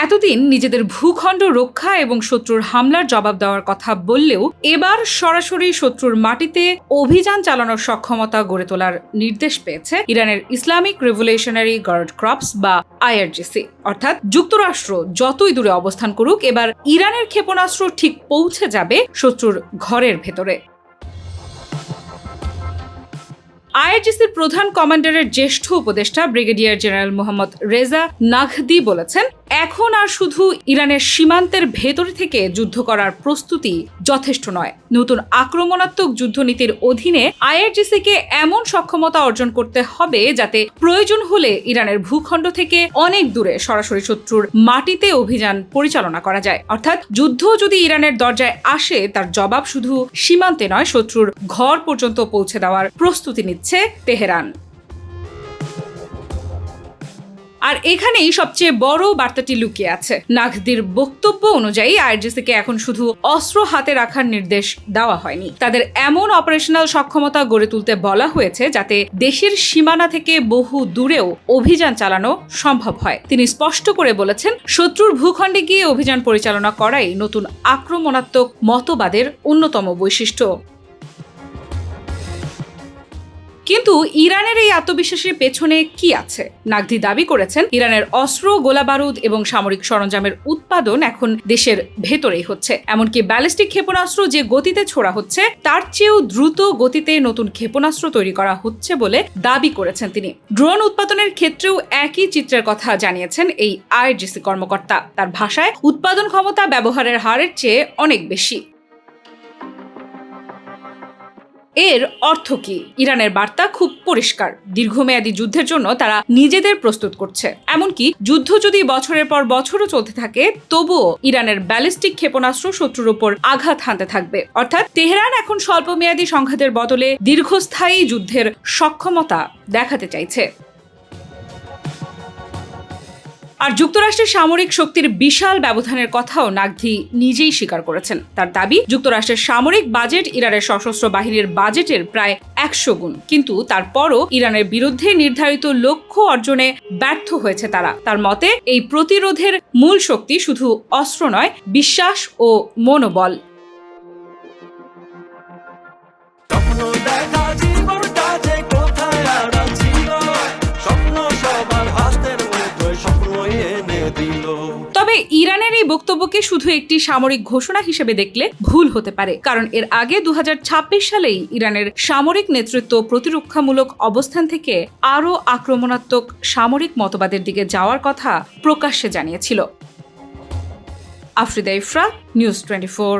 এতদিন নিজেদের ভূখণ্ড রক্ষা এবং শত্রুর হামলার জবাব দেওয়ার কথা বললেও এবার সরাসরি শত্রুর মাটিতে অভিযান চালানোর সক্ষমতা গড়ে তোলার নির্দেশ পেয়েছে ইরানের ইসলামিক রেভলিউশনারি গার্ড কর্পস বা IRGC। অর্থাৎ যুক্তরাষ্ট্র যতই দূরে অবস্থান করুক, এবার ইরানের ক্ষেপণাস্ত্র ঠিক পৌঁছে যাবে শত্রুর ঘরের ভেতরে। IRGCর প্রধান কমান্ডারের জ্যেষ্ঠ উপদেষ্টা ব্রিগেডিয়ার জেনারেল মোহাম্মদ রেজা নাগদি বলেছেন, এখন আর শুধু ইরানের সীমান্তের ভেতর থেকে যুদ্ধ করার প্রস্তুতি যথেষ্ট নয়। নতুন আক্রমণাত্মক যুদ্ধনীতির অধীনে IRGCকে এমন সক্ষমতা অর্জন করতে হবে যাতে প্রয়োজন হলে ইরানের ভূখণ্ড থেকে অনেক দূরে সরাসরি শত্রুর মাটিতে অভিযান পরিচালনা করা যায়। অর্থাৎ যুদ্ধ যদি ইরানের দরজায় আসে, তার জবাব শুধু সীমান্তে নয়, শত্রুর ঘর পর্যন্ত পৌঁছে দেওয়ার প্রস্তুতি নিচ্ছে তেহরান। আর এখানেই সবচেয়ে বড় বার্তাটি লুকিয়ে আছে। নাগদির বক্তব্য অনুযায়ী IRGCকে এখন শুধু অস্ত্র হাতে রাখার নির্দেশ দেওয়া হয়নি, তাদের এমন অপারেশনাল সক্ষমতা গড়ে তুলতে বলা হয়েছে যাতে দেশের সীমানা থেকে বহু দূরেও অভিযান চালানো সম্ভব হয়। তিনি স্পষ্ট করে বলেছেন, শত্রুর ভূখণ্ডে গিয়ে অভিযান পরিচালনা করাই নতুন আক্রমণাত্মক মতবাদের অন্যতম বৈশিষ্ট্য। কিন্তু ইরানের এই আত্মবিশ্বাসের পেছনে কি আছে? নাগদি দাবি করেছেন, ইরানের অস্ত্র, গোলাবারুদ এবং সামরিক সরঞ্জামের উৎপাদন এখন দেশের ভেতরেই হচ্ছে। এমনকি ব্যালিস্টিক ক্ষেপণাস্ত্র যে গতিতে ছোড়া হচ্ছে, তার চেয়েও দ্রুত গতিতে নতুন ক্ষেপণাস্ত্র তৈরি করা হচ্ছে বলে দাবি করেছেন তিনি। ড্রোন উৎপাদনের ক্ষেত্রেও একই চিত্রের কথা জানিয়েছেন এই IRGC কর্মকর্তা। তার ভাষায়, উৎপাদন ক্ষমতা ব্যবহারের হারের চেয়ে অনেক বেশি। এর অর্থ কি? ইরানের বার্তা খুব পরিষ্কার, দীর্ঘমেয়াদী যুদ্ধের জন্য তারা নিজেদের প্রস্তুত করছে। এমনকি যুদ্ধ যদি বছরের পর বছরও চলতে থাকে, তবুও ইরানের ব্যালিস্টিক ক্ষেপণাস্ত্র শত্রুর উপর আঘাত হানতে থাকবে। অর্থাৎ তেহরান এখন স্বল্পমেয়াদী সংঘাতের বদলে দীর্ঘস্থায়ী যুদ্ধের সক্ষমতা দেখাতে চাইছে। আর যুক্তরাষ্ট্রের সামরিক শক্তির বিশাল ব্যবধানের কথাও নাগদি নিজেই স্বীকার করেছেন। তার দাবি, যুক্তরাষ্ট্রের সামরিক বাজেট ইরানের সশস্ত্র বাহিনীর বাজেটের প্রায় 100 গুণ, কিন্তু তারপরও ইরানের বিরুদ্ধে নির্ধারিত লক্ষ্য অর্জনে ব্যর্থ হয়েছে তারা। তার মতে, এই প্রতিরোধের মূল শক্তি শুধু অস্ত্র নয়, বিশ্বাস ও মনোবল। তবে ইরানের এই বক্তব্যকে শুধু একটি সামরিক ঘোষণা হিসেবে দেখলে ভুল হতে পারে, কারণ এর আগে 2026 সালেই ইরানের সামরিক নেতৃত্ব প্রতিরক্ষামূলক অবস্থান থেকে আরও আক্রমণাত্মক সামরিক মতবাদের দিকে যাওয়ার কথা প্রকাশ্যে জানিয়েছিল। আফরিদা ইফরা, নিউজ 24।